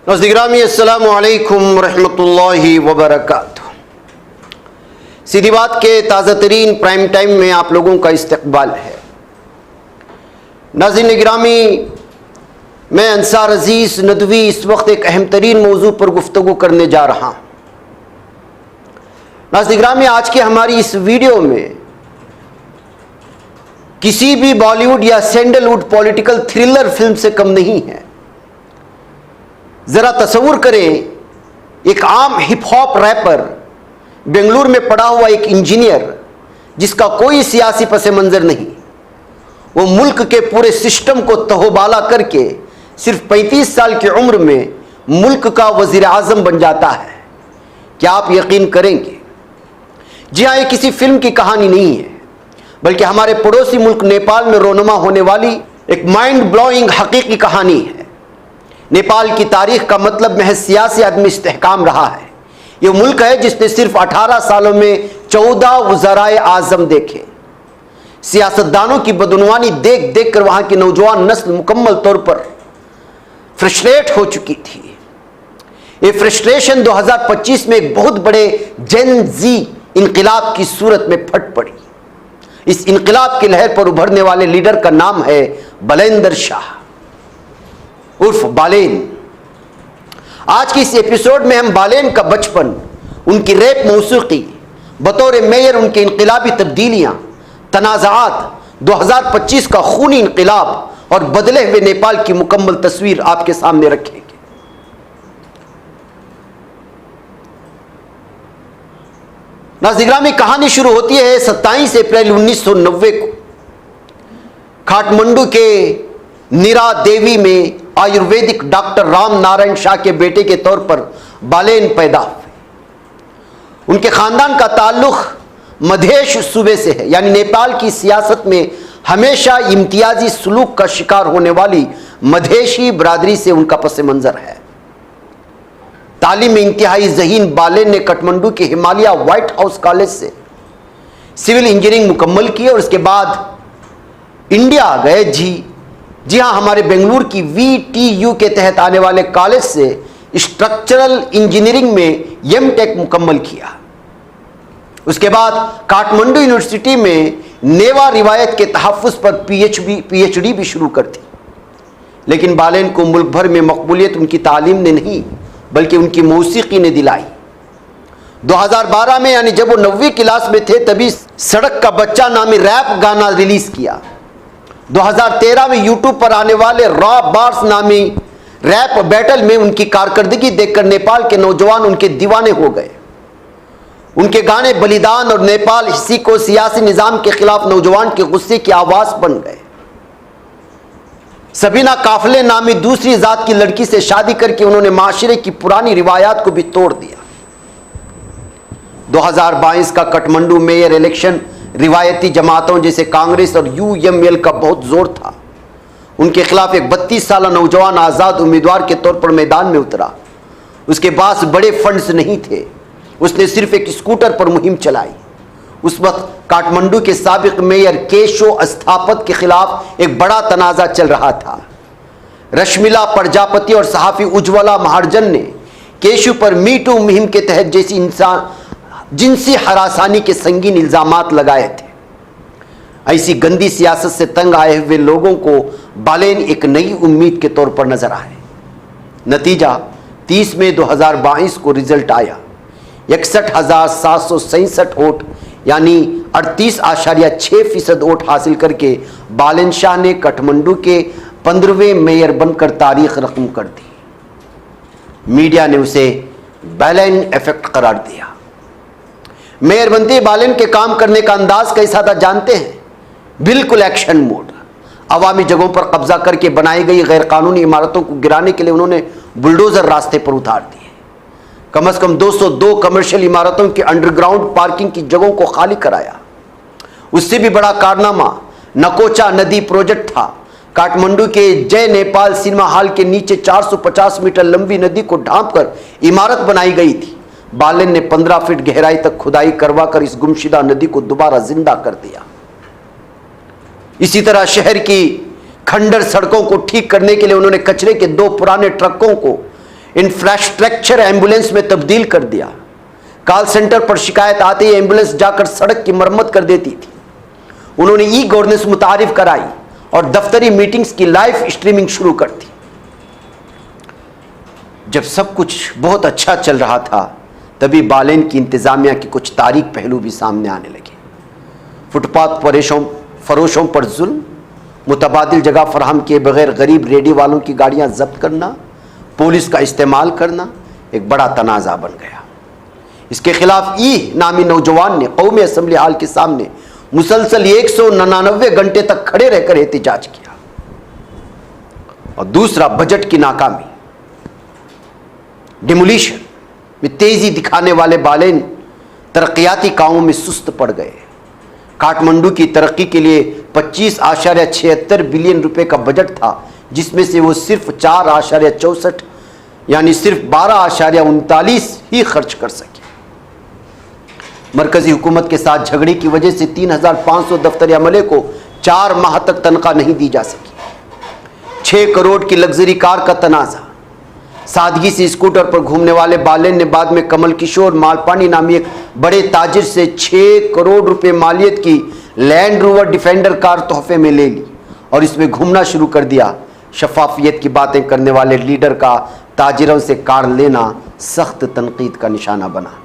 नज़दीक-ए-गिरामी अस्सलामु अलैकुम रहमतुल्लाहि व बरकातुहू। सीधी बात के ताज़ा तरीन प्राइम टाइम में आप लोगों का इस्तकबाल है। नाज़रीन-ए-गिरामी, मैं अंसार अजीज़ नदवी इस वक्त एक अहम तरीन मौजू पर गुफ्तगू करने जा रहा हूँ। नाज़रीन-ए-गिरामी, आज की हमारी इस वीडियो में किसी भी बॉलीवुड या सैंडलवुड पॉलिटिकल थ्रिलर फिल्म से कम नहीं है। जरा तसव्वुर करें, एक आम हिप हॉप रैपर, बेंगलुरु में पढ़ा हुआ एक इंजीनियर जिसका कोई सियासी पस मंजर नहीं, वो मुल्क के पूरे सिस्टम को तहोबाला करके सिर्फ 35 साल की उम्र में मुल्क का वजीर आजम बन जाता है। क्या आप यकीन करेंगे? जी हाँ, ये किसी फिल्म की कहानी नहीं है, बल्कि हमारे पड़ोसी मुल्क नेपाल में रोनुमा होने वाली एक माइंड ब्लोइंग हकीकी कहानी है। नेपाल की तारीख का मतलब महज सियासी आदमी इस्तेहकाम रहा है। यह मुल्क है जिसने सिर्फ 18 सालों में 14 वज़राए आज़म देखे। सियासतदानों की बदनवानी देख देख कर वहां की नौजवान नस्ल मुकम्मल तौर पर फ्रस्ट्रेट हो चुकी थी। ये फ्रस्ट्रेशन 2025 में एक बहुत बड़े जेन जी इनकलाब की सूरत में फट पड़ी। इस इनकलाब की लहर पर उभरने वाले लीडर का नाम है बलेंद्र शाह उर्फ बालेन। आज की इस एपिसोड में हम बालेन का बचपन, उनकी रैप मौसीकी, बतौर मेयर उनके इनकलाबी तब्दीलियां, तनाज़ात, 2025 का खूनी इनकलाब और बदले हुए नेपाल की मुकम्मल तस्वीर आपके सामने रखेंगे। नाज़रीन, कहानी शुरू होती है 27 अप्रैल 1990 को काठमांडू के नीरा देवी में आयुर्वेदिक डॉक्टर राम नारायण शाह के बेटे के तौर पर बालेन पैदा हुए। उनके खानदान का ताल्लुक मधेश सूबे से है, यानी नेपाल की सियासत में हमेशा इम्तियाजी सलूक का शिकार होने वाली मधेशी बरादरी से उनका पस मंजर है। तालीम में इंतहाई ज़हीन बालेन ने काठमांडू के हिमालय व्हाइट हाउस कॉलेज से सिविल इंजीनियरिंग मुकम्मल की और उसके बाद इंडिया आ गए। जी हाँ, हमारे बेंगलुरु की VTU के तहत आने वाले कॉलेज से स्ट्रक्चरल इंजीनियरिंग में एमटेक मुकम्मल किया। उसके बाद काठमांडू यूनिवर्सिटी में नेवा रिवायत के तहफ़्फ़ुज़ पर PhD भी शुरू कर दी। लेकिन बालेन को मुल्क भर में मकबूलियत उनकी तालीम ने नहीं, बल्कि उनकी मौसीकी ने दिलाई। 2012 में, यानी जब वो 9वीं क्लास में थे, तभी सड़क का बच्चा नामी रैप गाना रिलीज किया। 2013 में यूट्यूब पर आने वाले रॉ बार्स नामी रैप बैटल में उनकी कारकर्दगी देखकर नेपाल के नौजवान उनके दीवाने हो गए। उनके गाने बलिदान और नेपाल इसी को सियासी निजाम के खिलाफ नौजवान के गुस्से की आवाज बन गए। सबीना काफले नामी दूसरी जात की लड़की से शादी करके उन्होंने माशरे की पुरानी रिवायात को भी तोड़ दिया। 2022 का काठमांडू मेयर इलेक्शन रिवायती जमातों जैसे कांग्रेस और UML का बहुत जोर था। उनके खिलाफ एक 32 साल नौजवान आज़ाद उम्मीदवार के तौर पर मैदान में उतरा। उसके पास बड़े फंड्स नहीं थे, उसने सिर्फ एक स्कूटर पर मुहिम चलाई। उस वक्त काठमांडू के साबिक मेयर केशो अस्थापत के खिलाफ एक बड़ा तनाज़ा चल रहा था। रश्मिला प्रजापति और सहाफ़ी उज्ज्वला महाजन ने केशु पर मी टू मुहिम के तहत जैसी जिनसी हरासानी के संगीन इल्जामात लगाए थे। ऐसी गंदी सियासत से तंग आए हुए लोगों को बालेन एक नई उम्मीद के तौर पर नजर आए। नतीजा 30 मई 2022 को रिजल्ट आया। 61,767 वोट, यानी 38.6% वोट हासिल करके बालेन शाह ने काठमांडू के 15वें मेयर बनकर तारीख रकम कर दी। मीडिया ने उसे बालेन इफेक्ट करार दिया। मेयर बनते बालेन के काम करने का अंदाज कैसा था जानते हैं? बिल्कुल एक्शन मोड। अवामी जगहों पर कब्जा करके बनाई गई गैर कानूनी इमारतों को गिराने के लिए उन्होंने बुलडोजर रास्ते पर उतार दिए। कम से कम 202 कमर्शियल इमारतों की अंडरग्राउंड पार्किंग की जगहों को खाली कराया। उससे भी बड़ा कारनामा नकोचा नदी प्रोजेक्ट था। काठमांडू के जय नेपाल सिनेमा हॉल के नीचे 450 मीटर लंबी नदी को ढांपकर इमारत बनाई गई थी। बालेन ने 15 फीट गहराई तक खुदाई करवाकर इस गुमशुदा नदी को दोबारा जिंदा कर दिया। इसी तरह शहर की खंडर सड़कों को ठीक करने के लिए उन्होंने कचरे के 2 पुराने ट्रकों को इंफ्रास्ट्रक्चर एम्बुलेंस में तब्दील कर दिया। कॉल सेंटर पर शिकायत आते ही एम्बुलेंस जाकर सड़क की मरम्मत कर देती थी। उन्होंने ई गवर्नेंस मुतारिफ कराई और दफ्तरी मीटिंग्स की लाइव स्ट्रीमिंग शुरू कर दी। जब सब कुछ बहुत अच्छा चल रहा था तभी बालेन की इंतजामिया के कुछ तारीक पहलू भी सामने आने लगे। फुटपाथ फरोशों पर जुल्म, मुतबादिल जगह फराहम किए बगैर गरीब रेडी वालों की गाड़ियां जब्त करना, पुलिस का इस्तेमाल करना एक बड़ा तनाज़ा बन गया। इसके खिलाफ ई नामी नौजवान ने कौमी असम्बली हाल के सामने मुसलसल 199 घंटे तक खड़े रहकर एहतिजाज किया। और दूसरा, बजट की नाकामी। डिमोलिशन में तेजी दिखाने वाले बालेन तरक्याती कामों में सुस्त पड़ गए। काठमांडू की तरक्की के लिए 25.76 बिलियन रुपए का बजट था, जिसमें से वो सिर्फ 4.64 यानी सिर्फ 12.39 ही खर्च कर सके। मरकजी हुकूमत के साथ झगड़े की वजह से 3,500 दफ्तरी अमले को 4 माह तक तनख्वाह नहीं दी जा सकी। 6 करोड़ की लग्जरी कार का तनाज़ा। सादगी से स्कूटर पर घूमने वाले बालेन ने बाद में कमल किशोर मालपानी नामी एक बड़े ताजिर से 6 करोड़ रुपए मालियत की लैंड रोवर डिफेंडर कार तोहफे में ले ली और इसमें घूमना शुरू कर दिया। शफाफियत की बातें करने वाले लीडर का ताजिरों से कार लेना सख्त तनकीद का निशाना बना।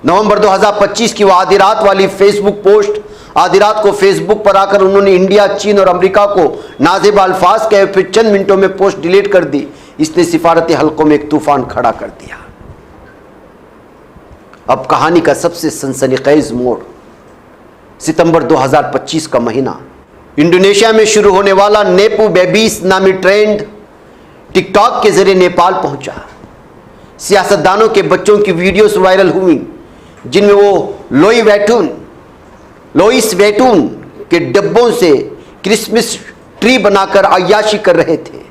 नवंबर 2025 की वो आधी रात वाली फेसबुक पोस्ट, आधी रात को फेसबुक पर आकर उन्होंने इंडिया, चीन और अमेरिका को नाज़ेबा अल्फाज कहे, फिर चंद मिनटों में पोस्ट डिलीट कर दी। इसने सिफारती हलकों में एक तूफान खड़ा कर दिया। अब कहानी का सबसे सनसनीखेज मोड़, सितंबर 2025 का महीना। इंडोनेशिया में शुरू होने वाला नेपू बेबीज नामी ट्रेंड टिकटॉक के जरिए नेपाल पहुंचा। सियासतदानों के बच्चों की वीडियोस वायरल हुई जिनमें वो लोइस वैटून के डब्बों से क्रिसमस ट्री बनाकर अय्याशी कर रहे थे।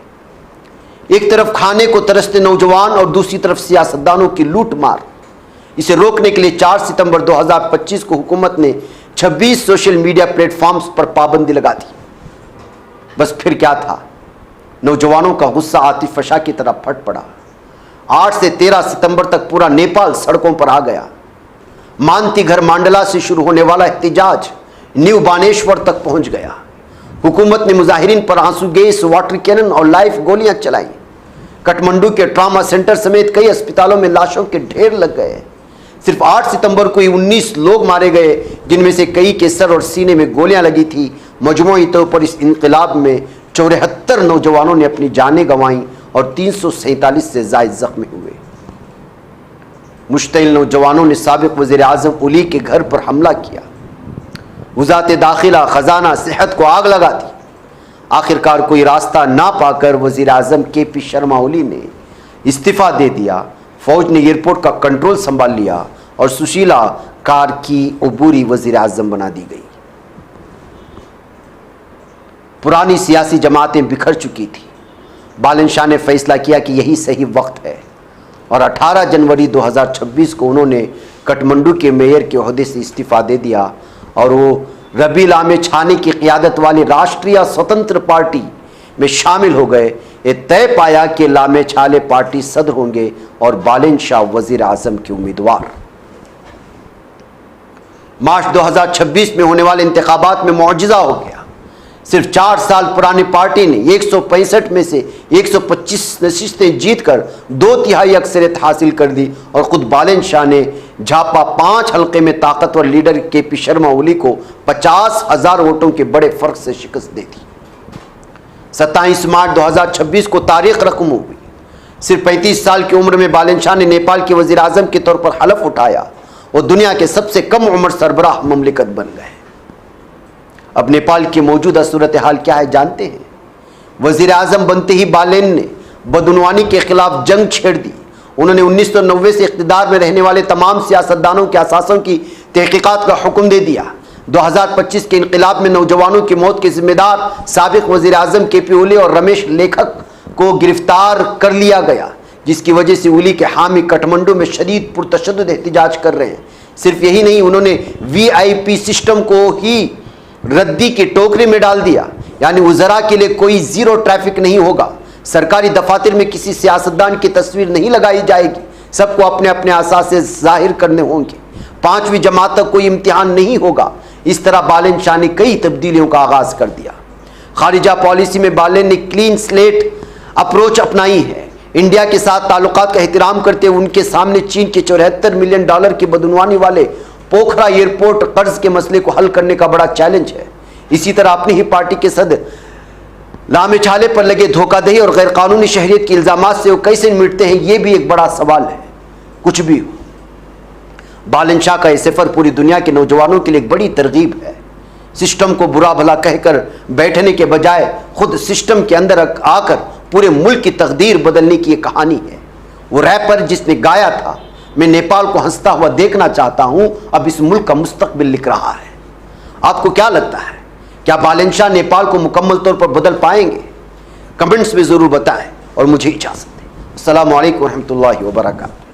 एक तरफ खाने को तरसते नौजवान और दूसरी तरफ सियासतदानों की लूट मार। इसे रोकने के लिए 4 सितंबर 2025 को हुकूमत ने 26 सोशल मीडिया प्लेटफॉर्म्स पर पाबंदी लगा दी। बस फिर क्या था, नौजवानों का गुस्सा आतिफशा की तरह फट पड़ा। 8 से 13 सितंबर तक पूरा नेपाल सड़कों पर आ गया। मानतीघर मांडला से शुरू होने वाला एहतिजाज न्यू बानेश्वर तक पहुंच गया। हुकूमत ने मुजाहिरीन पर आंसू गैस, वाटर कैनन और लाइव गोलियां चलाई। काठमांडू के ट्रामा सेंटर समेत कई अस्पतालों में लाशों के ढेर लग गए। सिर्फ 8 सितंबर को ही 19 लोग मारे गए, जिनमें से कई के सर और सीने में गोलियां लगी थी। मजमूई तौर पर इस इंकलाब में 74 नौजवानों ने अपनी जानें गंवाई और 347 से जायद जख्मी हुए। मुश्तइल नौजवानों ने साबिक वज़ीर आज़म उली के घर पर हमला किया। वज़ारत दाखिला, खजाना, सेहत को आग लगा दी। आखिरकार कोई रास्ता ना पाकर वज़ीर आज़म KP शर्मा ओली ने इस्तीफ़ा दे दिया। फौज ने एयरपोर्ट का कंट्रोल संभाल लिया और सुशीला कार की अबूरी वज़ीर आज़म बना दी गई। पुरानी सियासी जमातें बिखर चुकी थी। बालन शाह ने फैसला किया कि यही सही वक्त है और 18 जनवरी 2026 को उन्होंने काठमांडू के मेयर के ओहदे से इस्तीफ़ा दे दिया और वो रबी लामे छानी की क़ियादत वाली राष्ट्रीय स्वतंत्र पार्टी में शामिल हो गए। ये तय पाया कि लामे छाले पार्टी सदर होंगे और बालन शाह वज़ीर आज़म के उम्मीदवार। मार्च 2026 में होने वाले इंतखाबात में मौजज़ा हो गया। सिर्फ 4 साल पुरानी पार्टी ने 165 में से 125 नशिस्तें जीतकर 2/3 अक्सरियत हासिल कर दी और खुद बालन शाह ने झापा 5 हल्के में ताकतवर लीडर KP शर्मा ओली को 50,000 वोटों के बड़े फर्क से शिकस्त दे दी। 27 मार्च 2026 को तारीख रकम हुई। सिर्फ 35 साल की उम्र में बालन शाह ने नेपाल के वज़ीर आज़म के तौर पर हलफ उठाया और दुनिया के सबसे कम उम्र सरबराह ममलिकत बन गए। अब नेपाल की मौजूदा सूरत हाल क्या है जानते हैं। वज़ीर आज़म बनते ही बालेन ने बदउनवानी के खिलाफ जंग छेड़ दी। उन्होंने 1990 से इक़्तिदार में रहने वाले तमाम सियासतदानों के असासों की तहक़ीक़ात का हुक्म दे दिया। 2025 के इनक़िलाब में नौजवानों की मौत के ज़िम्मेदार साबिक़ वज़ीर आज़म KP ओली और रमेश लेखक को गिरफ्तार कर लिया गया, जिसकी वजह से ओली के हामी काठमांडू में शदीद पुरतशद्दुद एहतिजाज कर रहे हैं। सिर्फ यही नहीं, उन्होंने VIP सिस्टम को ही रद्दी की टोकरी में डाल दिया, यानी वज़रा के लिए कोई ज़ीरो ट्रैफिक नहीं होगा। सरकारी दफातर में किसी सियासतदान की तस्वीर नहीं लगाई जाएगी, सबको अपने अपने असासे जाहिर करने होंगे। 5वीं जमात तक कोई इम्तिहान नहीं होगा। इस तरह बालेन शाह ने कई तब्दीलियों का आगाज कर दिया। खारिजा पॉलिसी में बालेन ने क्लीन स्लेट अप्रोच अपनाई है। इंडिया के साथ ताल्लुकात का एहतराम करते हुए उनके सामने चीन के $74 मिलियन की बदनवानी वाले पोखरा एयरपोर्ट कर्ज के मसले को हल करने का बड़ा चैलेंज है। इसी तरह अपनी ही पार्टी के सदर लामे छाले पर लगे धोखाधड़ी और गैर कानूनी शहरियत के इल्जामात से वो कैसे निपटते हैं, ये भी एक बड़ा सवाल है। कुछ भी हो, बालेन शाह का यह सफर पूरी दुनिया के नौजवानों के लिए एक बड़ी तरगीब है। सिस्टम को बुरा भला कहकर बैठने के बजाय खुद सिस्टम के अंदर आकर पूरे मुल्क की तकदीर बदलने की एक कहानी है। वो रैपर जिसने गाया था, मैं नेपाल को हंसता हुआ देखना चाहता हूं, अब इस मुल्क का मुस्तकबिल लिख रहा है। आपको क्या लगता है, क्या बालेन शाह नेपाल को मुकम्मल तौर पर बदल पाएंगे? कमेंट्स में ज़रूर बताएं और मुझे इजाज़त दें। अस्सलामु अलैकुम रहमतुल्लाहि व बरकातहू।